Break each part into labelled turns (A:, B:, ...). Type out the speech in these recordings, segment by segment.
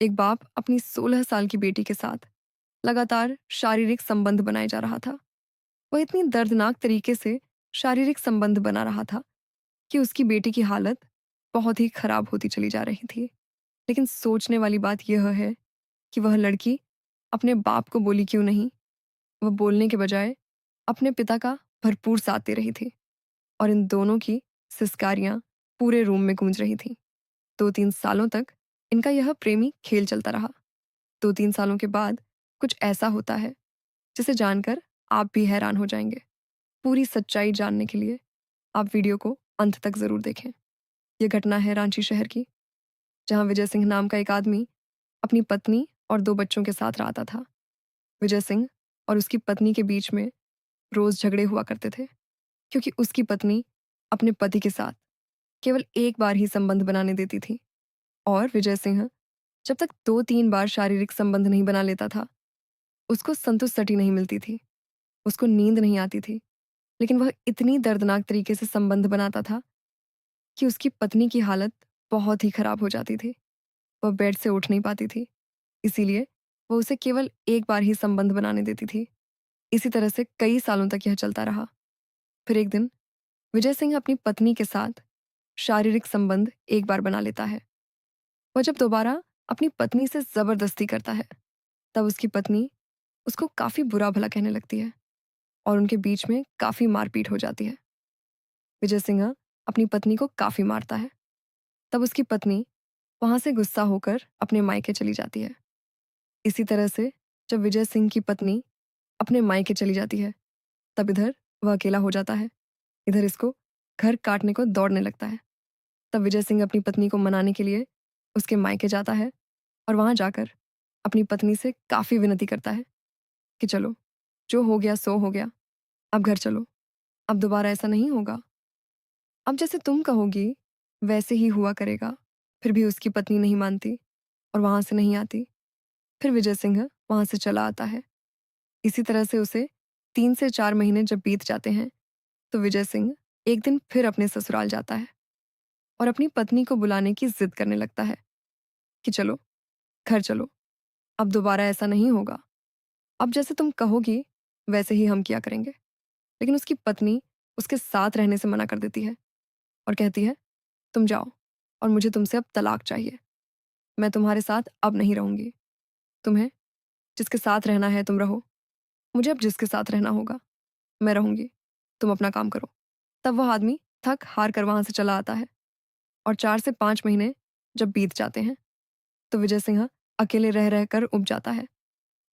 A: एक बाप अपनी 16 साल की बेटी के साथ लगातार शारीरिक संबंध बनाए जा रहा था। वह इतनी दर्दनाक तरीके से शारीरिक संबंध बना रहा था कि उसकी बेटी की हालत बहुत ही खराब होती चली जा रही थी। लेकिन सोचने वाली बात यह है कि वह लड़की अपने बाप को बोली क्यों नहीं। वह बोलने के बजाय अपने पिता का भरपूर साथ दे रही थी और इन दोनों की सिसकारियां पूरे रूम में गूंज रही थीं। 2-3 सालों तक इनका यह प्रेमी खेल चलता रहा। 2-3 सालों के बाद कुछ ऐसा होता है जिसे जानकर आप भी हैरान हो जाएंगे। पूरी सच्चाई जानने के लिए आप वीडियो को अंत तक जरूर देखें। यह घटना है रांची शहर की, जहां विजय सिंह नाम का एक आदमी अपनी पत्नी और 2 बच्चों के साथ रहता था। विजय सिंह और उसकी पत्नी के बीच में रोज झगड़े हुआ करते थे, क्योंकि उसकी पत्नी अपने पति के साथ केवल एक बार ही संबंध बनाने देती थी और विजय सिंह जब तक 2-3 बार शारीरिक संबंध नहीं बना लेता था, उसको संतुष्टि नहीं मिलती थी, उसको नींद नहीं आती थी। लेकिन वह इतनी दर्दनाक तरीके से संबंध बनाता था कि उसकी पत्नी की हालत बहुत ही खराब हो जाती थी। वह बेड से उठ नहीं पाती थी, इसीलिए वह उसे केवल एक बार ही संबंध बनाने देती थी। इसी तरह से कई सालों तक यह चलता रहा। फिर एक दिन विजय सिंह अपनी पत्नी के साथ शारीरिक संबंध एक बार बना लेता है। वह जब दोबारा अपनी पत्नी से जबरदस्ती करता है, तब उसकी पत्नी उसको काफी बुरा भला कहने लगती है और उनके बीच में काफी मारपीट हो जाती है। विजय सिंह अपनी पत्नी को काफी मारता है। तब उसकी पत्नी वहां से गुस्सा होकर अपने मायके चली जाती है। इसी तरह से जब विजय सिंह की पत्नी अपने मायके चली जाती है, तब इधर वह अकेला हो जाता है। इधर इसको घर काटने को दौड़ने लगता है। तब विजय सिंह अपनी पत्नी को मनाने के लिए उसके मायके जाता है और वहां जाकर अपनी पत्नी से काफी विनती करता है कि चलो, जो हो गया सो हो गया, अब घर चलो, अब दोबारा ऐसा नहीं होगा। अब जैसे तुम कहोगी वैसे ही हुआ करेगा। फिर भी उसकी पत्नी नहीं मानती और वहां से नहीं आती। फिर विजय सिंह वहां से चला आता है। इसी तरह से उसे 3 से 4 महीने जब बीत जाते हैं, तो विजय सिंह एक दिन फिर अपने ससुराल जाता है और अपनी पत्नी को बुलाने की जिद करने लगता है कि चलो, घर चलो, अब दोबारा ऐसा नहीं होगा। अब जैसे तुम कहोगी वैसे ही हम किया करेंगे। लेकिन उसकी पत्नी उसके साथ रहने से मना कर देती है और कहती है, तुम जाओ और मुझे तुमसे अब तलाक चाहिए। मैं तुम्हारे साथ अब नहीं रहूंगी। तुम्हें जिसके साथ रहना है तुम रहो, मुझे अब जिसके साथ रहना होगा मैं रहूंगी। तुम अपना काम करो। तब वह आदमी थक हार कर वहां से चला आता है और 4 से 5 महीने जब बीत जाते हैं, तो विजय सिंह अकेले रह रह कर उब जाता है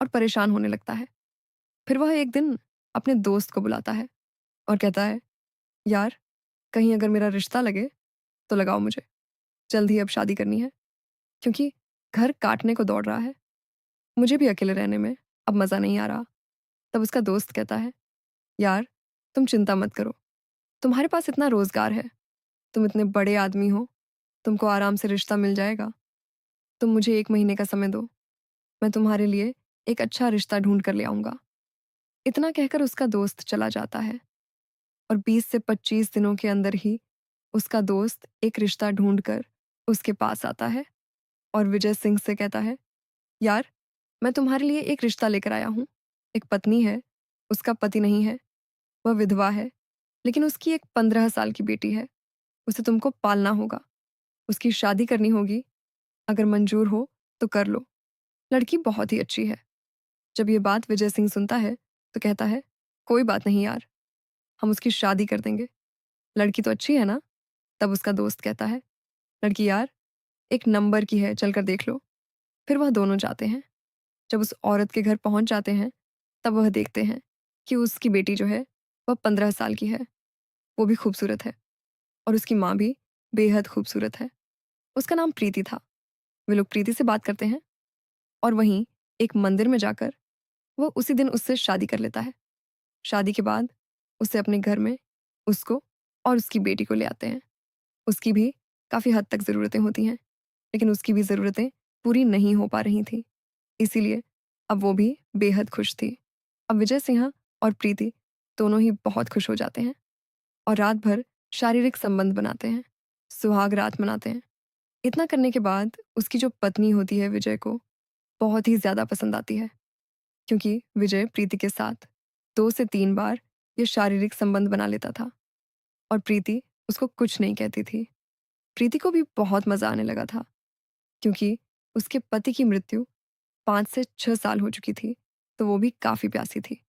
A: और परेशान होने लगता है। फिर वह एक दिन अपने दोस्त को बुलाता है और कहता है, यार, कहीं अगर मेरा रिश्ता लगे तो लगाओ मुझे। जल्द ही अब शादी करनी है, क्योंकि घर काटने को दौड़ रहा है। मुझे भी अकेले रहने में अब मज़ा नहीं आ रहा। तब उसका दोस्त कहता है, यार, तुम चिंता मत करो, तुम्हारे पास इतना रोजगार है, तुम इतने बड़े आदमी हो, तुमको आराम से रिश्ता मिल जाएगा। तुम मुझे 1 महीने का समय दो, मैं तुम्हारे लिए एक अच्छा रिश्ता ढूंढ कर ले आऊंगा। इतना कहकर उसका दोस्त चला जाता है और 20 से 25 दिनों के अंदर ही उसका दोस्त एक रिश्ता ढूंढकर उसके पास आता है और विजय सिंह से कहता है, यार, मैं तुम्हारे लिए एक रिश्ता लेकर आया हूँ। एक पत्नी है, उसका पति नहीं है, वह विधवा है, लेकिन उसकी एक 15 साल की बेटी है। उसे तुमको पालना होगा, उसकी शादी करनी होगी। अगर मंजूर हो तो कर लो, लड़की बहुत ही अच्छी है। जब ये बात विजय सिंह सुनता है, तो कहता है, कोई बात नहीं यार, हम उसकी शादी कर देंगे। लड़की तो अच्छी है ना। तब उसका दोस्त कहता है, लड़की यार, एक नंबर की है, चलकर देख लो। फिर वह दोनों जाते हैं। जब उस औरत के घर पहुंच जाते हैं, तब वह देखते हैं कि उसकी बेटी जो है वह 15 साल की है। वो भी खूबसूरत है और उसकी माँ भी बेहद खूबसूरत है। उसका नाम प्रीति था। वे लोग प्रीति से बात करते हैं और वहीं एक मंदिर में जाकर वो उसी दिन उससे शादी कर लेता है। शादी के बाद उसे अपने घर में उसको और उसकी बेटी को ले आते हैं। उसकी भी काफ़ी हद तक ज़रूरतें होती हैं, लेकिन उसकी भी ज़रूरतें पूरी नहीं हो पा रही थी। इसीलिए अब वो भी बेहद खुश थी। अब विजय सिंह और प्रीति दोनों ही बहुत खुश हो जाते हैं और रात भर शारीरिक संबंध बनाते हैं, सुहाग रात मनाते हैं। इतना करने के बाद उसकी जो पत्नी होती है विजय को बहुत ही ज़्यादा पसंद आती है, क्योंकि विजय प्रीति के साथ 2 से 3 बार ये शारीरिक संबंध बना लेता था और प्रीति उसको कुछ नहीं कहती थी। प्रीति को भी बहुत मज़ा आने लगा था, क्योंकि उसके पति की मृत्यु 5 से 6 साल हो चुकी थी, तो वो भी काफ़ी प्यासी थी।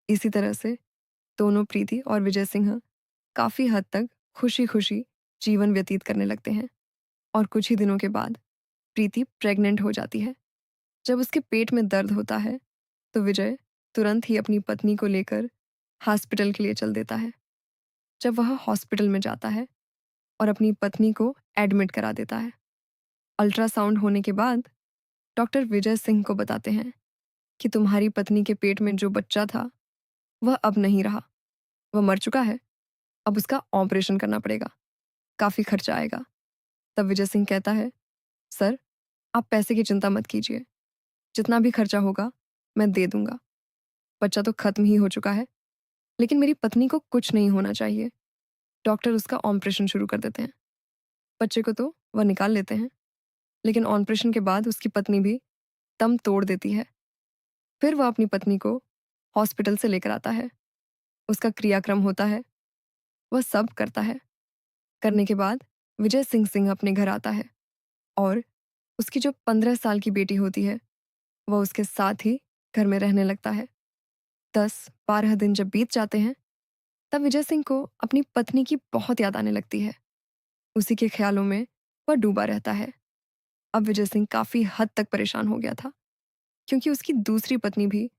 A: इसी तरह से दोनों प्रीति और विजय सिंह काफ़ी हद तक खुशी-खुशी जीवन व्यतीत करने लगते हैं और कुछ ही दिनों के बाद प्रीति प्रेग्नेंट हो जाती है। जब उसके पेट में दर्द होता है, तो विजय तुरंत ही अपनी पत्नी को लेकर हॉस्पिटल के लिए चल देता है। जब वह हॉस्पिटल में जाता है और अपनी पत्नी को एडमिट करा देता है, अल्ट्रासाउंड होने के बाद डॉक्टर विजय सिंह को बताते हैं कि तुम्हारी पत्नी के पेट में जो बच्चा था, वह अब नहीं रहा, वह मर चुका है, अब उसका ऑपरेशन करना पड़ेगा, काफ़ी खर्चा आएगा। तब विजय सिंह कहता है, सर, आप पैसे की चिंता मत कीजिए, जितना भी खर्चा होगा मैं दे दूंगा। बच्चा तो खत्म ही हो चुका है, लेकिन मेरी पत्नी को कुछ नहीं होना चाहिए। डॉक्टर उसका ऑपरेशन शुरू कर देते हैं। बच्चे को तो वह निकाल लेते हैं, लेकिन ऑपरेशन के बाद उसकी पत्नी भी दम तोड़ देती है। फिर वह अपनी पत्नी को हॉस्पिटल से लेकर आता है। उसका क्रियाक्रम होता है, वह सब करता है। करने के बाद विजय सिंह सिंह अपने घर आता है और उसकी जो 15 साल की बेटी होती है, वह उसके साथ ही घर में रहने लगता है। 10-12 दिन जब बीत जाते हैं, तब विजय सिंह को अपनी पत्नी की बहुत याद आने लगती है। उसी के ख्यालों में वह डूबा रहता है। अब विजय सिंह काफ़ी हद तक परेशान हो गया था, क्योंकि उसकी दूसरी पत्नी भी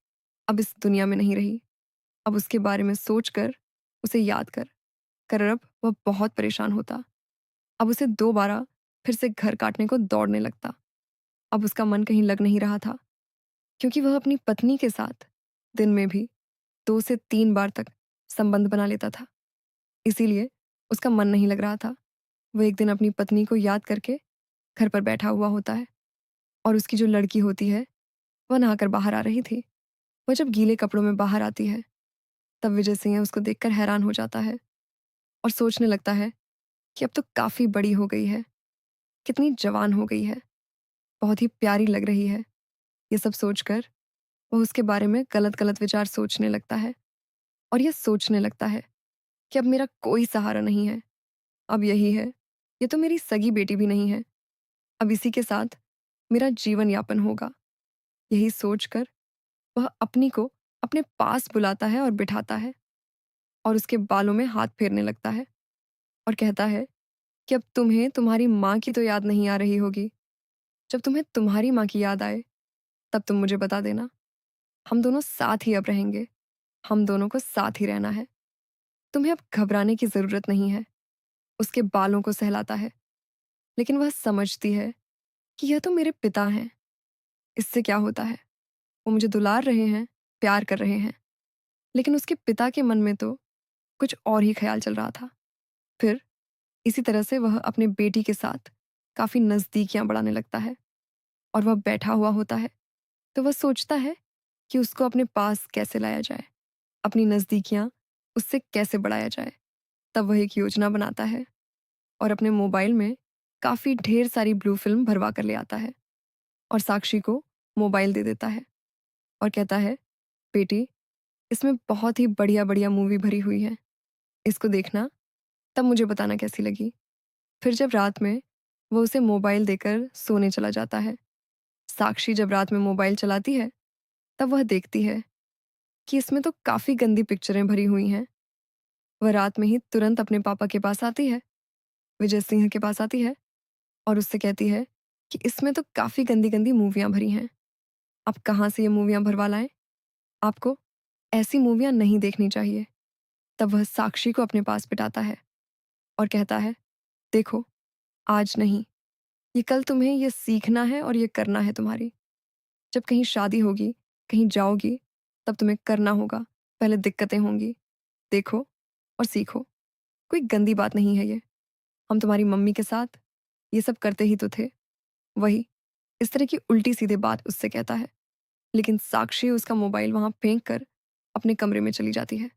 A: अब इस दुनिया में नहीं रही। अब उसके बारे में सोचकर, उसे याद कर अब वह बहुत परेशान होता। अब उसे दोबारा फिर से घर काटने को दौड़ने लगता। अब उसका मन कहीं लग नहीं रहा था, क्योंकि वह अपनी पत्नी के साथ दिन में भी 2 से 3 बार तक संबंध बना लेता था। इसीलिए उसका मन नहीं लग रहा था। वह एक दिन अपनी पत्नी को याद करके घर पर बैठा हुआ होता है और उसकी जो लड़की होती है, वह नहाकर बाहर आ रही थी। वह जब गीले कपड़ों में बाहर आती है, तब विजय सिंह उसको देखकर हैरान हो जाता है और सोचने लगता है कि अब तो काफ़ी बड़ी हो गई है, कितनी जवान हो गई है, बहुत ही प्यारी लग रही है। ये सब सोचकर वह उसके बारे में गलत-गलत विचार सोचने लगता है और ये सोचने लगता है कि अब मेरा कोई सहारा नहीं है, अब यही है, ये तो मेरी सगी बेटी भी नहीं है, अब इसी के साथ मेरा जीवन यापन होगा। यही सोचकर वह अपनी को अपने पास बुलाता है और बिठाता है और उसके बालों में हाथ फेरने लगता है और कहता है कि अब तुम्हें तुम्हारी माँ की तो याद नहीं आ रही होगी। जब तुम्हें तुम्हारी माँ की याद आए, तब तुम मुझे बता देना। हम दोनों साथ ही अब रहेंगे। हम दोनों को साथ ही रहना है। तुम्हें अब घबराने की ज़रूरत नहीं है। उसके बालों को सहलाता है, लेकिन वह समझती है कि यह तो मेरे पिता हैं। इससे क्या होता है? वो मुझे दुलार रहे हैं, प्यार कर रहे हैं। लेकिन उसके पिता के मन में तो कुछ और ही ख्याल चल रहा था। फिर इसी तरह से वह अपने बेटी के साथ काफ़ी नज़दीकियाँ बढ़ाने लगता है और वह बैठा हुआ होता है, तो वह सोचता है कि उसको अपने पास कैसे लाया जाए, अपनी नज़दीकियाँ उससे कैसे बढ़ाया जाए। तब वह एक योजना बनाता है और अपने मोबाइल में काफ़ी ढेर सारी ब्लू फ़िल्म भरवा कर ले आता है और साक्षी को मोबाइल दे देता है और कहता है, बेटी, इसमें बहुत ही बढ़िया-बढ़िया मूवी भरी हुई है। इसको देखना, तब मुझे बताना कैसी लगी। फिर जब रात में वो उसे मोबाइल देकर सोने चला जाता है, साक्षी जब रात में मोबाइल चलाती है, तब वह देखती है कि इसमें तो काफ़ी गंदी पिक्चरें भरी हुई हैं। वह रात में ही तुरंत अपने पापा के पास आती है, विजय सिंह के पास आती है और उससे कहती है कि इसमें तो काफ़ी गंदी-गंदी मूवियाँ भरी हैं। आप कहाँ से ये मूवियाँ भरवा लाएँ? आपको ऐसी मूवियाँ नहीं देखनी चाहिए। तब वह साक्षी को अपने पास बिठाता है और कहता है, देखो, आज नहीं, ये कल तुम्हें ये सीखना है और ये करना है तुम्हारी। जब कहीं शादी होगी, कहीं जाओगी, तब तुम्हें करना होगा। पहले दिक्कतें होंगी। देखो और सीखो। कोई गंदी बात नहीं है ये। हम तुम्हारी मम्मी के साथ ये सब करते ही तो थे। वही, इस तरह की उल्टी-सीधी बात उससे कहता है। लेकिन साक्षी उसका मोबाइल वहाँ फेंक कर अपने कमरे में चली जाती है।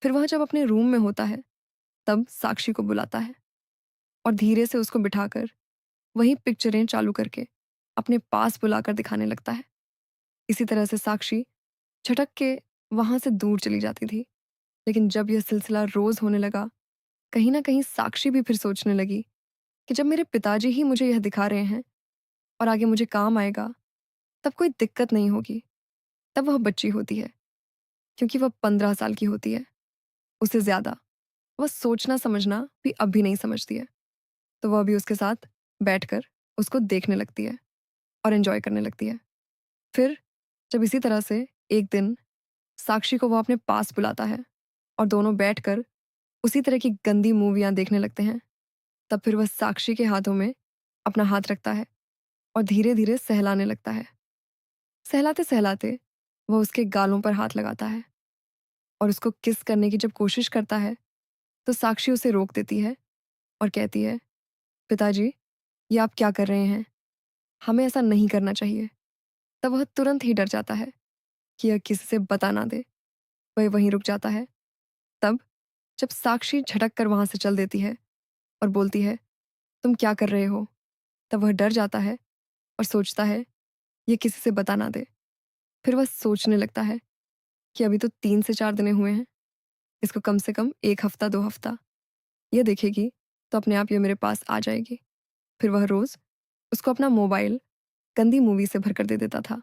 A: फिर वह जब अपने रूम में होता है, तब साक्षी को बुलाता है और धीरे से उसको बिठाकर वही पिक्चरें चालू करके अपने पास बुलाकर दिखाने लगता है। इसी तरह से साक्षी झटक के वहाँ से दूर चली जाती थी। लेकिन जब यह सिलसिला रोज़ होने लगा, कहीं न कहीं साक्षी भी फिर सोचने लगी कि जब मेरे पिताजी ही मुझे यह दिखा रहे हैं और आगे मुझे काम आएगा, तब कोई दिक्कत नहीं होगी। तब वह बच्ची होती है, क्योंकि वह 15 साल की होती है, उससे ज़्यादा। वह सोचना समझना भी अब भी नहीं समझती है। तो वह भी उसके साथ बैठकर उसको देखने लगती है और एन्जॉय करने लगती है। फिर जब इसी तरह से एक दिन साक्षी को वह अपने पास बुलाता है और दोनों बैठकर उसी तरह की गंदी मूवियाँ देखने लगते हैं, तब फिर वह साक्षी के हाथों में अपना हाथ रखता है और धीरे-धीरे सहलाने लगता है। सहलाते-सहलाते वह उसके गालों पर हाथ लगाता है और उसको किस करने की जब कोशिश करता है, तो साक्षी उसे रोक देती है और कहती है, "पिताजी, ये आप क्या कर रहे हैं? हमें ऐसा नहीं करना चाहिए।" तब वह तुरंत ही डर जाता है कि यह किसी से बता ना दे। वह वहीं रुक जाता है। तब जब साक्षी झटक कर वहाँ से चल देती है और बोलती है, "तुम क्या कर रहे हो?" तब वह डर जाता है और सोचता है, ये किसी से बता ना दे। फिर वह सोचने लगता है कि अभी तो 3 से 4 दिनें हुए हैं, इसको कम से कम 1 हफ्ता 2 हफ्ता ये देखेगी तो अपने आप ये मेरे पास आ जाएगी। फिर वह रोज़ उसको अपना मोबाइल गंदी मूवी से भरकर दे देता था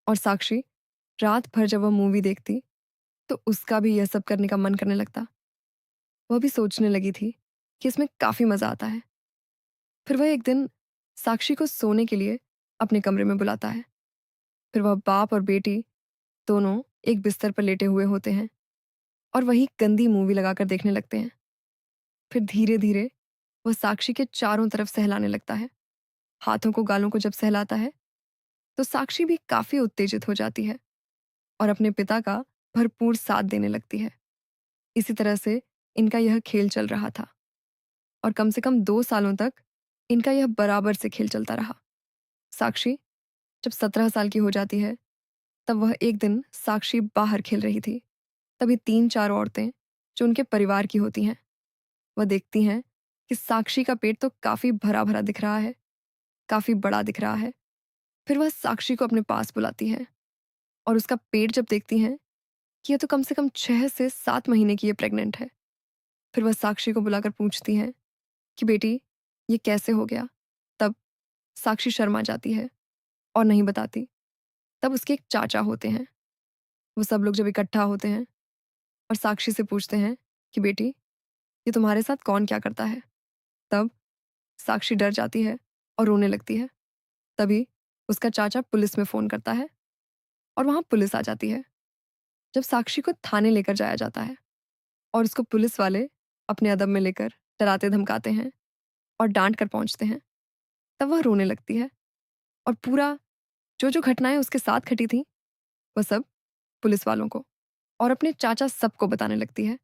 A: और साक्षी रात भर जब वह मूवी देखती, तो उसका भी यह सब करने का मन करने लगता। वह भी सोचने लगी थी कि इसमें काफ़ी मज़ा आता है। फिर वह एक दिन साक्षी को सोने के लिए अपने कमरे में बुलाता है। फिर वह बाप और बेटी दोनों एक बिस्तर पर लेटे हुए होते हैं और वही गंदी मूवी लगाकर देखने लगते हैं। फिर धीरे-धीरे वह साक्षी के चारों तरफ सहलाने लगता है। हाथों को गालों को जब सहलाता है, तो साक्षी भी काफ़ी उत्तेजित हो जाती है और अपने पिता का भरपूर साथ देने लगती है। इसी तरह से इनका यह खेल चल रहा था और कम से कम 2 सालों तक इनका यह बराबर से खेल चलता रहा। साक्षी जब 17 साल की हो जाती है, तब वह एक दिन साक्षी बाहर खेल रही थी। तभी 3-4 औरतें जो उनके परिवार की होती हैं, वह देखती हैं कि साक्षी का पेट तो काफ़ी भरा-भरा दिख रहा है, काफ़ी बड़ा दिख रहा है। फिर वह साक्षी को अपने पास बुलाती हैं और उसका पेट जब देखती हैं कि ये तो कम से कम 6 से 7 महीने की ये प्रेग्नेंट है। फिर वह साक्षी को बुलाकर पूछती हैं कि बेटी, ये कैसे हो गया? तब साक्षी शर्मा जाती है और नहीं बताती। तब उसके एक चाचा होते हैं, वो सब लोग जब इकट्ठा होते हैं और साक्षी से पूछते हैं कि बेटी, ये तुम्हारे साथ कौन क्या करता है? तब साक्षी डर जाती है और रोने लगती है। तभी उसका चाचा पुलिस में फ़ोन करता है और वहाँ पुलिस आ जाती है। जब साक्षी को थाने लेकर जाया जाता है और उसको पुलिस वाले अपने अदब में लेकर डराते धमकाते हैं और डांट कर पहुँचते हैं, तब वह रोने लगती है और पूरा जो घटनाएँ उसके साथ घटी थीं, वह सब पुलिस वालों को और अपने चाचा सबको बताने लगती है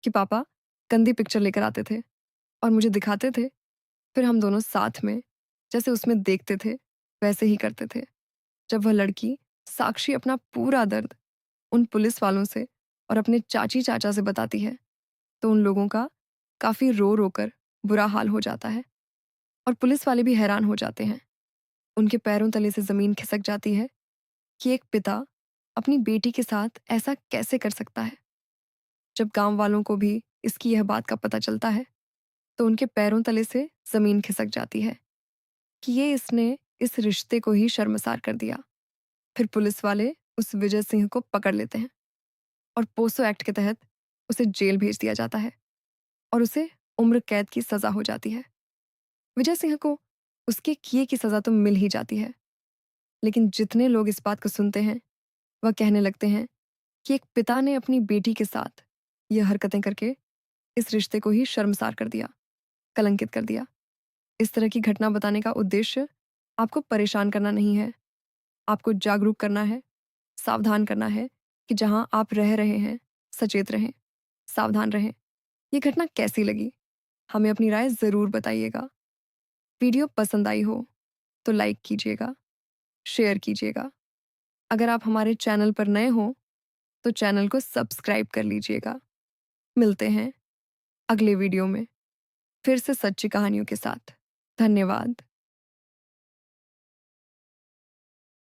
A: कि पापा गंदी पिक्चर लेकर आते थे और मुझे दिखाते थे, फिर हम दोनों साथ में जैसे उसमें देखते थे, वैसे ही करते थे। जब वह लड़की साक्षी अपना पूरा दर्द उन पुलिस वालों से और अपने चाची-चाचा से बताती है, तो उन लोगों का काफ़ी रो-रो कर बुरा हाल हो जाता है और पुलिस वाले भी हैरान हो जाते हैं। उनके पैरों तले से ज़मीन खिसक जाती है कि एक पिता अपनी बेटी के साथ ऐसा कैसे कर सकता है। जब गाँव वालों को भी इसकी यह बात का पता चलता है, तो उनके पैरों तले से ज़मीन खिसक जाती है कि ये इसने इस रिश्ते को ही शर्मसार कर दिया। फिर पुलिस वाले उस विजय सिंह को पकड़ लेते हैं और पोक्सो एक्ट के तहत उसे जेल भेज दिया जाता है और उसे उम्र कैद की सज़ा हो जाती है। विजय सिंह को उसके किए की सज़ा तो मिल ही जाती है, लेकिन जितने लोग इस बात को सुनते हैं, वह कहने लगते हैं कि एक पिता ने अपनी बेटी के साथ ये हरकतें करके इस रिश्ते को ही शर्मसार कर दिया, कलंकित कर दिया। इस तरह की घटना बताने का उद्देश्य आपको परेशान करना नहीं है, आपको जागरूक करना है, सावधान करना है कि जहाँ आप रह रहे हैं, सचेत रहें, सावधान रहें। ये घटना कैसी लगी? हमें अपनी राय ज़रूर बताइएगा। वीडियो पसंद आई हो तो लाइक कीजिएगा, शेयर कीजिएगा। अगर आप हमारे चैनल पर नए हो तो चैनल को सब्सक्राइब कर लीजिएगा। मिलते हैं अगले वीडियो में फिर से सच्ची कहानियों के साथ। धन्यवाद।